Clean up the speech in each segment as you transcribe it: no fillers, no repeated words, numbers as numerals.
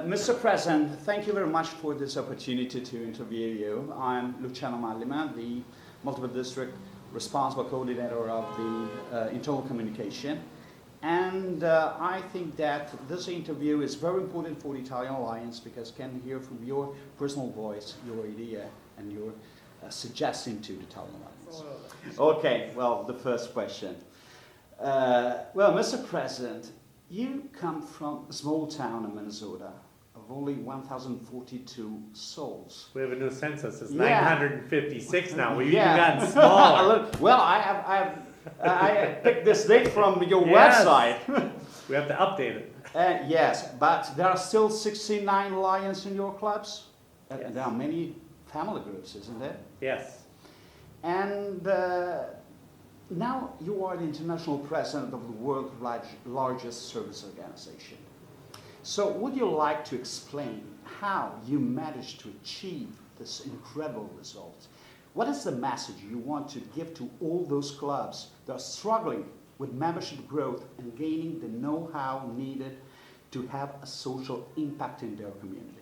Mr. President, thank you very much for this opportunity to interview you. I'm Luciano Mallima, the multiple district responsible coordinator of the internal communication. And I think that this interview is very important for the Italian Alliance because can hear from your personal voice, your idea, and your suggestion to the Italian Alliance. Okay, well, the first question. Well, Mr. President, you come from a small town in Minnesota of only 1,042 souls. We have a new census. It's Yeah. 956 now. We've Yeah. even gotten smaller. Well, I picked this date from your Yes. website. We have to update it. Yes, but there are still 69 lions in your clubs. Yes. There are many family groups, isn't there? Yes. And now you are the international president of the world's largest service organization. So would you like to explain how you managed to achieve this incredible result? What is the message you want to give to all those clubs that are struggling with membership growth and gaining the know-how needed to have a social impact in their community?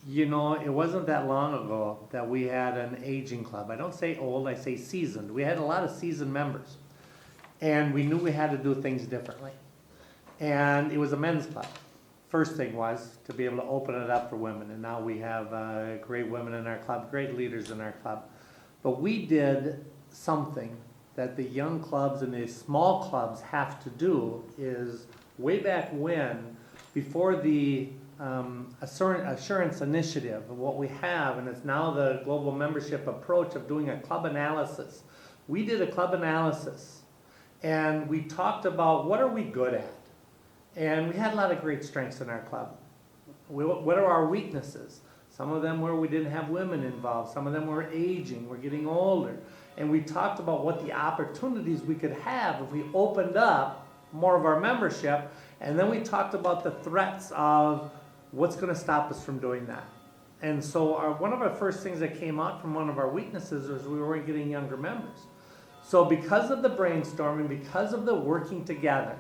You know, it wasn't that long ago that we had an aging club. I don't say old, I say seasoned. We had a lot of seasoned members. And we knew we had to do things differently. And it was a men's club. First thing was to be able to open it up for women. And now we have great women in our club, great leaders in our club. But we did something that the young clubs and the small clubs have to do is way back when, before the assurance initiative, what we have, and it's now the global membership approach of doing a club analysis. We did a club analysis and we talked about what are we good at? And we had a lot of great strengths in our club. What are our weaknesses? Some of them where we didn't have women involved, some of them were aging, we're getting older. And we talked about what the opportunities we could have if we opened up more of our membership. And then we talked about the threats of what's going to stop us from doing that. And so one of our first things that came out from one of our weaknesses was we weren't getting younger members. So because of the brainstorming, because of the working together,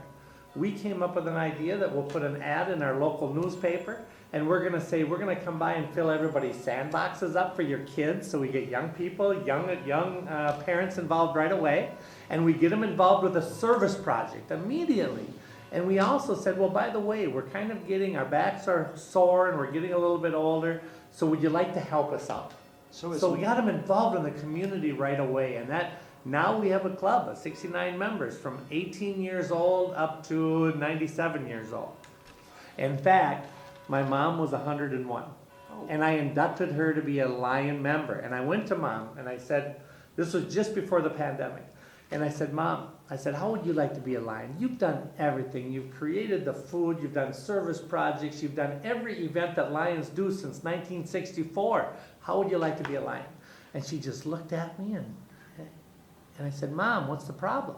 we came up with an idea that we'll put an ad in our local newspaper, and we're going to say we're going to come by and fill everybody's sandboxes up for your kids, so we get young people, young parents involved right away, and we get them involved with a service project immediately. And we also said, well, by the way, we're kind of getting, our backs are sore and we're getting a little bit older, so would you like to help us out? So we got them involved in the community right away, and that now we have a club of 69 members from 18 years old up to 97 years old. In fact, my mom was 101, and I inducted her to be a Lion member. And I went to Mom and I said, this was just before the pandemic, and I said, Mom, I said, how would you like to be a Lion? You've done everything. You've created the food, you've done service projects, you've done every event that Lions do since 1964. How would you like to be a Lion? And she just looked at me and I said, Mom, what's the problem?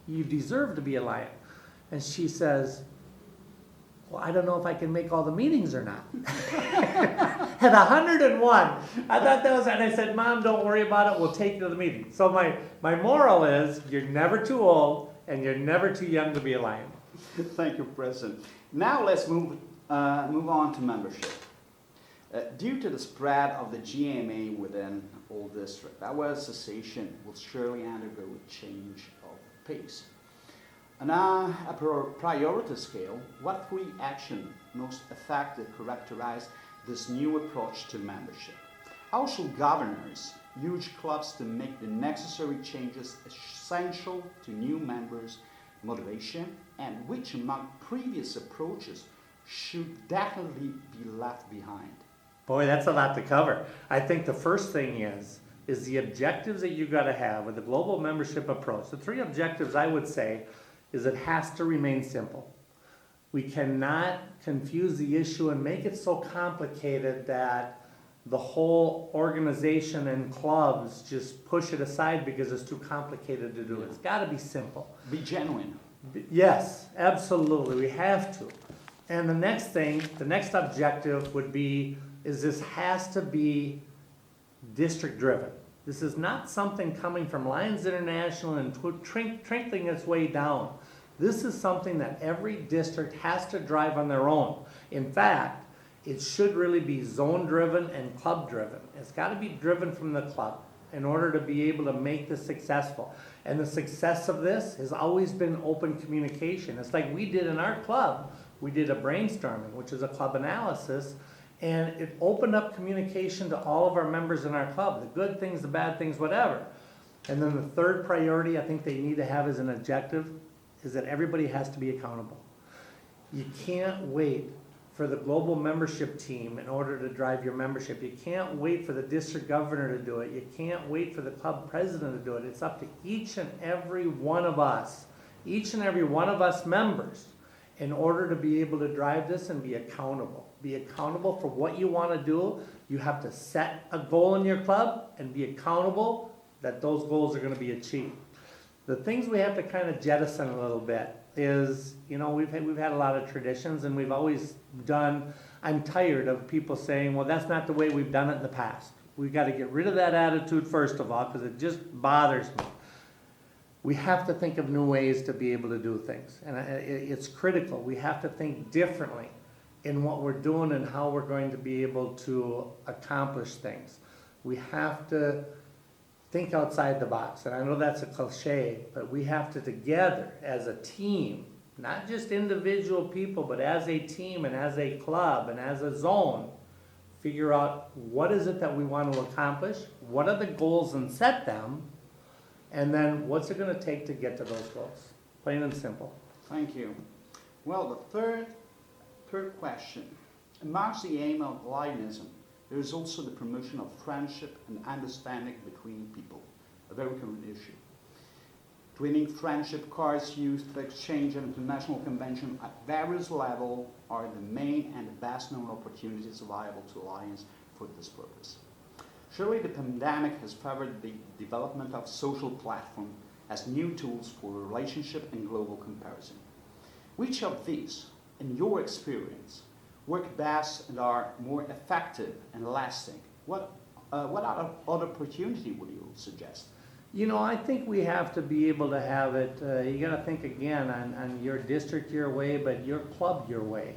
You deserve to be a Lion. And she says, well, I don't know if I can make all the meetings or not. At 101, I thought that was, and I said, Mom, don't worry about it. We'll take you to the meeting. So my moral is, you're never too old and you're never too young to be a Lion. Thank you, President. Now let's move on to membership. Due to the spread of the GMA within all districts, our association will surely undergo a change of pace. On a priority scale, what three actions most effectively characterize this new approach to membership? How should governors use clubs to make the necessary changes essential to new members' motivation, and which among previous approaches should definitely be left behind? Boy, that's a lot to cover. I think the first thing is the objectives that you got to have with the global membership approach. The three objectives I would say is it has to remain simple. We cannot confuse the issue and make it so complicated that the whole organization and clubs just push it aside because it's too complicated to do. It's got to be simple. Be genuine. Yes, absolutely. We have to. And the next thing, the next objective would be, is this has to be district driven. This is not something coming from Lions International and trickling its way down. This is something that every district has to drive on their own. In fact, It should really be zone-driven and club-driven. It's got to be driven from the club in order to be able to make this successful. And the success of this has always been open communication. It's like we did in our club. We did a brainstorming, which is a club analysis, and it opened up communication to all of our members in our club, the good things, the bad things, whatever. And then the third priority I think they need to have as an objective is that everybody has to be accountable. You can't wait for the global membership team in order to drive your membership. You can't wait for the district governor to do it. You can't wait for the club president to do it. It's up to each and every one of us members, in order to be able to drive this and be accountable. Be accountable for what you want to do. You have to set a goal in your club and be accountable that those goals are going to be achieved. The things we have to kind of jettison a little bit is, you know, we've had a lot of traditions, and we've always done, I'm tired of people saying, well, that's not the way we've done it in the past. We've got to get rid of that attitude first of all, because it just bothers me. We have to think of new ways to be able to do things, and it's critical. We have to think differently in what we're doing and how we're going to be able to accomplish things. We have to think outside the box, and I know that's a cliche, but we have to together as a team, not just individual people, but as a team and as a club and as a zone, figure out what is it that we want to accomplish, what are the goals and set them, and then what's it going to take to get to those goals. Plain and simple. Thank you. Well, the third question. Amongst the aim of Lionism, there is also the promotion of friendship and understanding between people, a very common issue. Twinning friendship cards used for exchange and international convention at various levels are the main and the best known opportunities available to Alliance for this purpose. Surely the pandemic has favored the development of social platforms as new tools for relationship and global comparison. Which of these, in your experience, work best and are more effective and lasting? What other opportunity would you suggest? You know, I think we have to be able to have it, you got to think again on your district your way, but your club your way.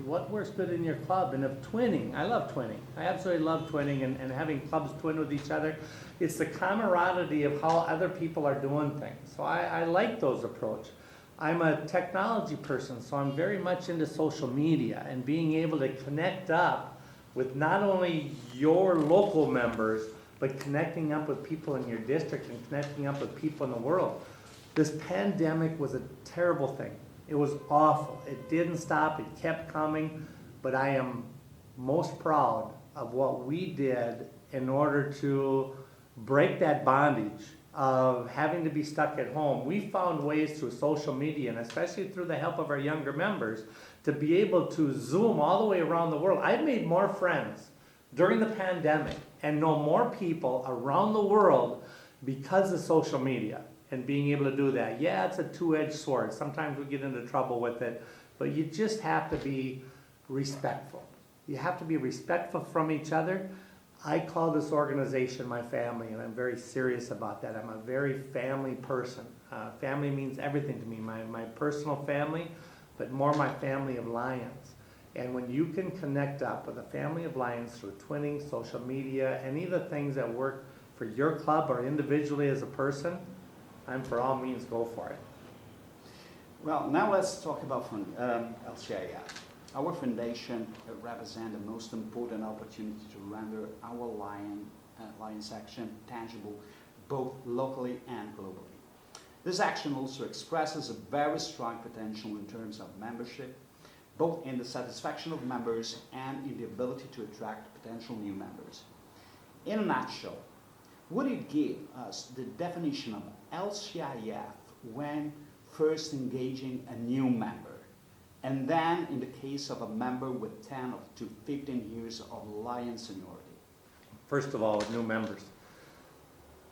What works good in your club? And of twinning, I love twinning. I absolutely love twinning and having clubs twin with each other. It's the camaraderie of how other people are doing things. So I like those approach. I'm a technology person, so I'm very much into social media and being able to connect up with not only your local members, but connecting up with people in your district and connecting up with people in the world. This pandemic was a terrible thing. It was awful. It didn't stop, it kept coming, but I am most proud of what we did in order to break that bondage of having to be stuck at home. We found ways through social media, and especially through the help of our younger members, to be able to Zoom all the way around the world. I've made more friends during the pandemic and know more people around the world because of social media and being able to do that. Yeah, it's a two-edged sword. Sometimes we get into trouble with it, but you just have to be respectful. You have to be respectful from each other. I call this organization my family, and I'm very serious about that. I'm a very family person. Family means everything to me, my personal family, but more my family of Lions. And when you can connect up with a family of Lions through twinning, social media, any of the things that work for your club or individually as a person, I'm for all means go for it. Well, now let's talk about LCIF. Our foundation represents the most important opportunity to render our Lions action tangible, both locally and globally. This action also expresses a very strong potential in terms of membership, both in the satisfaction of members and in the ability to attract potential new members. In a nutshell, would you give us the definition of LCIF when first engaging a new member? And then in the case of a member with 10 to 15 years of Lions seniority? First of all, new members.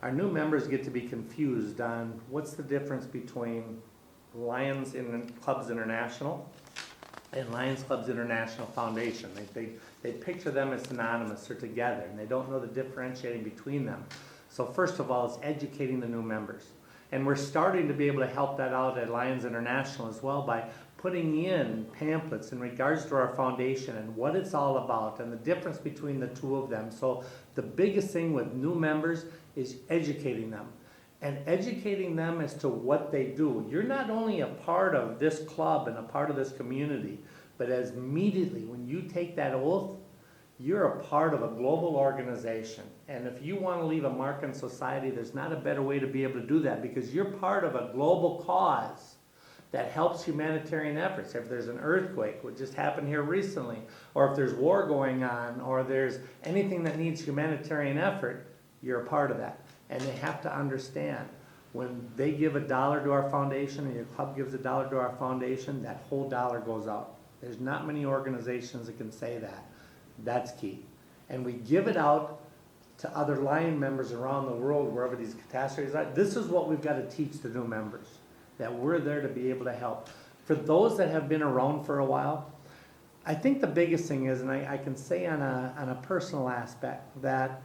Our new members get to be confused on what's the difference between Lions Clubs International and Lions Clubs International Foundation. They picture them as synonymous or together, and they don't know the differentiating between them. So first of all, it's educating the new members. And we're starting to be able to help that out at Lions International as well by putting in pamphlets in regards to our foundation and what it's all about and the difference between the two of them. So the biggest thing with new members is educating them. And educating them as to what they do. You're not only a part of this club and a part of this community, but as immediately when you take that oath, you're a part of a global organization. And if you want to leave a mark in society, there's not a better way to be able to do that, because you're part of a global cause that helps humanitarian efforts. If there's an earthquake, which just happened here recently, or if there's war going on, or there's anything that needs humanitarian effort, you're a part of that. And they have to understand, when they give $1 to our foundation and your club gives $1 to our foundation, that whole dollar goes out. There's not many organizations that can say that. That's key. And we give it out to other Lion members around the world, wherever these catastrophes are. This is what we've got to teach the new members, that we're there to be able to help. For those that have been around for a while, I think the biggest thing is, and I can say on a personal aspect, that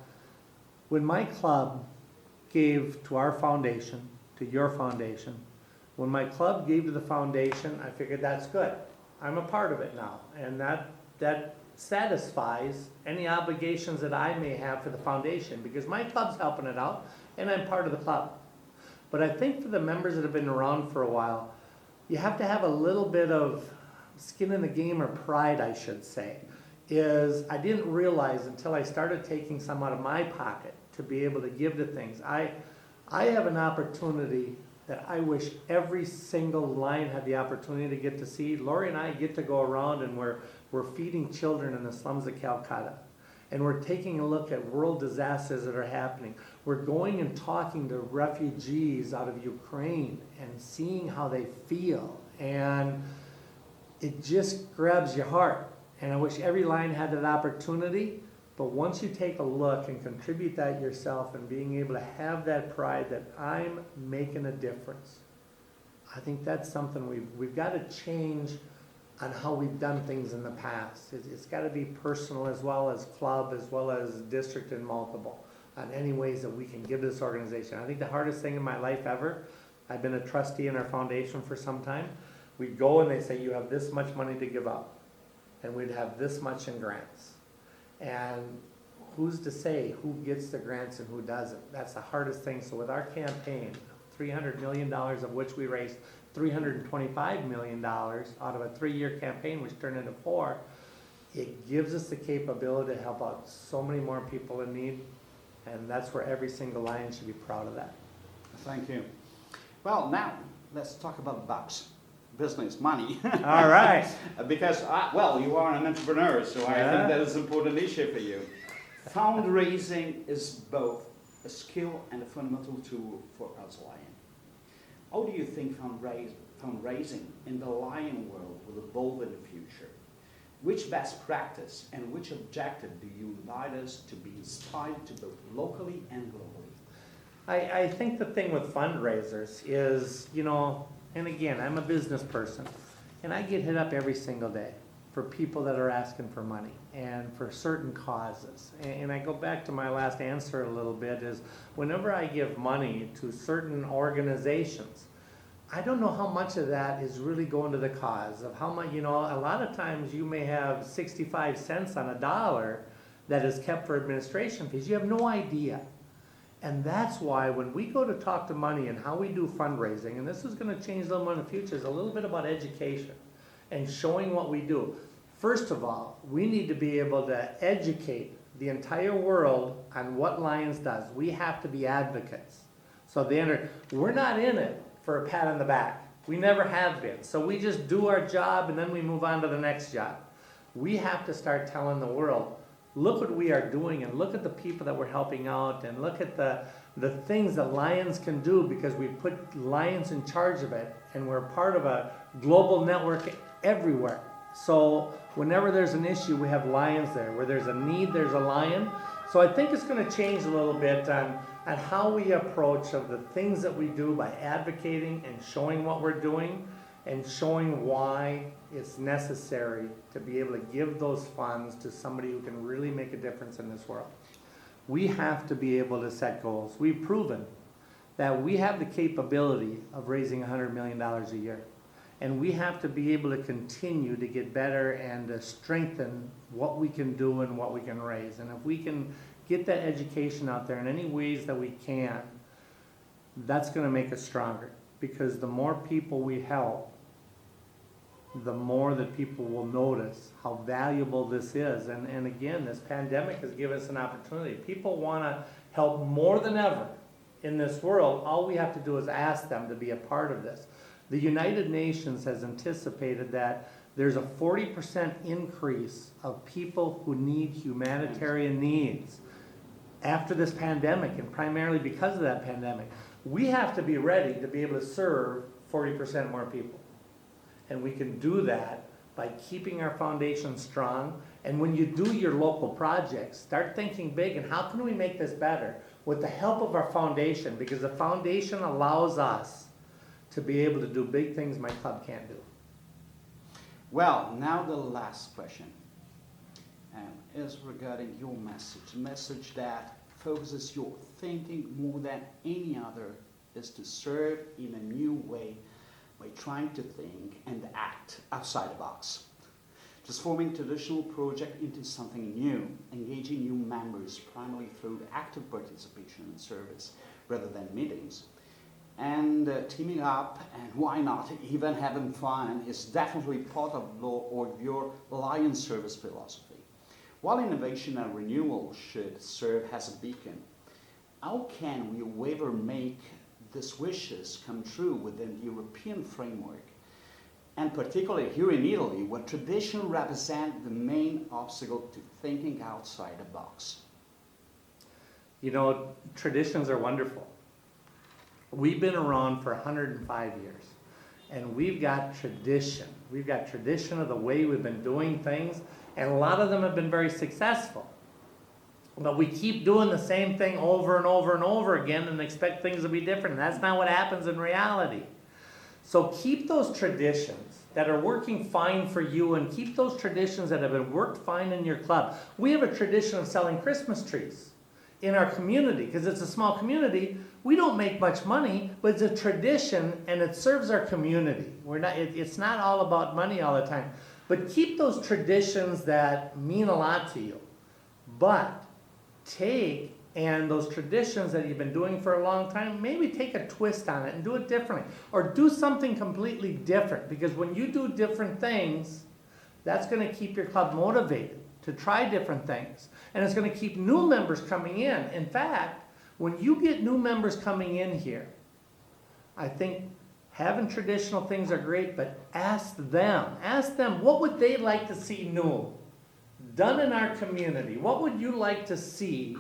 when my club gave to our foundation, to your foundation, when my club gave to the foundation, I figured that's good. I'm a part of it now, and that satisfies any obligations that I may have for the foundation, because my club's helping it out, and I'm part of the club. But I think for the members that have been around for a while, you have to have a little bit of skin in the game, or pride, I should say. Is I didn't realize until I started taking some out of my pocket to be able to give to things. I have an opportunity that I wish every single Lion had the opportunity to get to see. Lori and I get to go around, and we're feeding children in the slums of Calcutta. And we're taking a look at world disasters that are happening. We're going and talking to refugees out of Ukraine and seeing how they feel. And it just grabs your heart. And I wish every Lion had that opportunity. But once you take a look and contribute that yourself, and being able to have that pride that I'm making a difference, I think that's something we've got to change on how we've done things in the past. It's got to be personal, as well as club, as well as district and multiple, on any ways that we can give this organization. I think the hardest thing in my life ever, I've been a trustee in our foundation for some time, we'd go and they say, you have this much money to give up, and we'd have this much in grants. And who's to say who gets the grants and who doesn't? That's the hardest thing. So with our campaign, $300 million of which we raised $325 million out of a 3-year campaign, which turned into 4, it gives us the capability to help out so many more people in need. And that's where every single Lion should be proud of that. Thank you. Well, now let's talk about bucks. Business, money. All right. Because, well, you are an entrepreneur, so I think that is an important issue for you. Fundraising is both a skill and a fundamental tool for us Lion. How do you think fundraising in the Lion world will evolve in the future? Which best practice and which objective do you invite us to be inspired to both locally and globally? I think the thing with fundraisers is, and again, I'm a business person, and I get hit up every single day for people that are asking for money and for certain causes. And I go back to my last answer a little bit, is whenever I give money to certain organizations, I don't know how much of that is really going to the cause of how much, a lot of times you may have 65 cents on a dollar that is kept for administration fees. You have no idea. And that's why when we go to talk to money and how we do fundraising, and this is going to change a little more in the future, is a little bit about education and showing what we do. First of all, we need to be able to educate the entire world on what Lions does. We have to be advocates. So we're not in it for a pat on the back. We never have been. So we just do our job and then we move on to the next job. We have to start telling the world, look what we are doing, and look at the people that we're helping out, and look at the things that Lions can do, because we put Lions in charge of it, and we're part of a global network everywhere. So whenever there's an issue, we have Lions there. Where there's a need, there's a Lion. So I think it's going to change a little bit on how we approach of the things that we do by advocating and showing what we're doing, and showing why it's necessary to be able to give those funds to somebody who can really make a difference in this world. We have to be able to set goals. We've proven that we have the capability of raising $100 million a year. And we have to be able to continue to get better and to strengthen what we can do and what we can raise. And if we can get that education out there in any ways that we can, that's going to make us stronger. Because the more people we help, the more that people will notice how valuable this is. And again, this pandemic has given us an opportunity. People want to help more than ever in this world. All we have to do is ask them to be a part of this. The United Nations has anticipated that there's a 40% increase of people who need humanitarian needs after this pandemic, and primarily because of that pandemic. We have to be ready to be able to serve 40% more people. And we can do that by keeping our foundation strong. And when you do your local projects, start thinking big and how can we make this better with the help of our foundation, because the foundation allows us to be able to do big things my club can't do. Well, now the last question is regarding your message. A message that focuses your thinking more than any other is to serve in a new way by trying to think and act outside the box. Transforming traditional project into something new, engaging new members primarily through active participation and service rather than meetings. And teaming up, and why not, even having fun, is definitely part of your Lion service philosophy. While innovation and renewal should serve as a beacon, how can we ever make these wishes come true within the European framework? And particularly here in Italy, where tradition represents the main obstacle to thinking outside the box. You know, traditions are wonderful. We've been around for 105 years, and we've got tradition. We've got tradition of the way we've been doing things, and a lot of them have been very successful. But we keep doing the same thing over and over and over again and expect things to be different. And that's not what happens in reality. So keep those traditions that are working fine for you, and keep those traditions that have been worked fine in your club. We have a tradition of selling Christmas trees in our community because it's a small community. We don't make much money, but it's a tradition and it serves our community. It's not all about money all the time. But keep those traditions that mean a lot to you. But take and those traditions that you've been doing for a long time, maybe take a twist on it and do it differently. Or do something completely different. Because when you do different things, that's going to keep your club motivated to try different things. And it's going to keep new members coming in. In fact, when you get new members coming in here, I think having traditional things are great, but ask them what would they like to see new done in our community? What would you like to see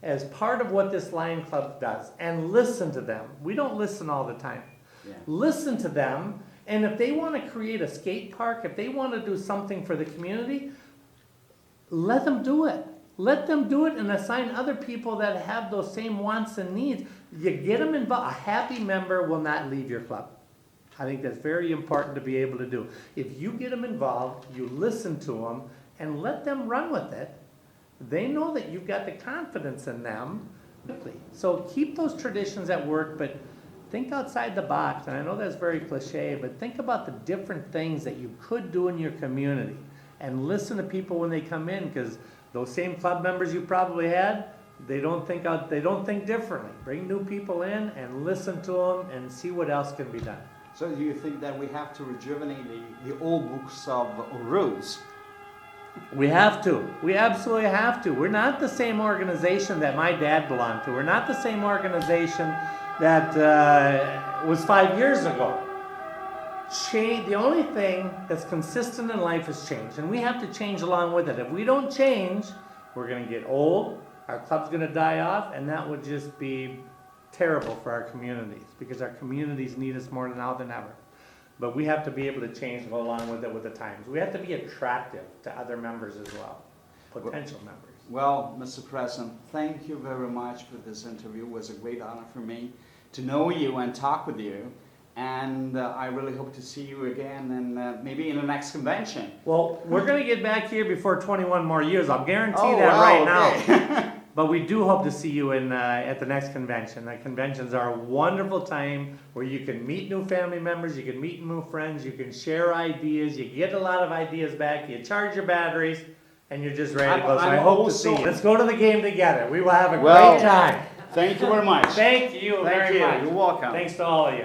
as part of what this Lion Club does? And listen to them. We don't listen all the time. Yeah. Listen to them, and if they want to create a skate park, if they want to do something for the community, let them do it. Let them do it and assign other people that have those same wants and needs. You get them involved. A happy member will not leave your club. I think that's very important to be able to do. If you get them involved, you listen to them, and let them run with it, they know that you've got the confidence in them. So keep those traditions at work, but think outside the box. And I know that's very cliche, but think about the different things that you could do in your community. And listen to people when they come in, because those same club members you probably had, they don't think differently. Bring new people in and listen to them and see what else can be done. So do you think that we have to rejuvenate the old books of rules? We have to. We absolutely have to. We're not the same organization that my dad belonged to. We're not the same organization that was 5 years ago. The only thing that's consistent in life is change, and we have to change along with it. If we don't change, we're going to get old, our club's going to die off, and that would just be terrible for our communities, because our communities need us more now than ever. But we have to be able to change and go along with it with the times. We have to be attractive to other members as well, potential members. Well, Mr. President, thank you very much for this interview. It was a great honor for me to know you and talk with you. And I really hope to see you again, and maybe in the next convention. Well, we're going to get back here before 21 more years. I'll guarantee that right now. But we do hope to see you at the next convention. The conventions are a wonderful time where you can meet new family members, you can meet new friends, you can share ideas, you get a lot of ideas back, you charge your batteries, and you're just ready to go. So I I'm hope to see also- you. Let's go to the game together. We will have a Well, great time. Thank you very much. Thank you Thank very you. much. You're welcome. Thanks to all of you.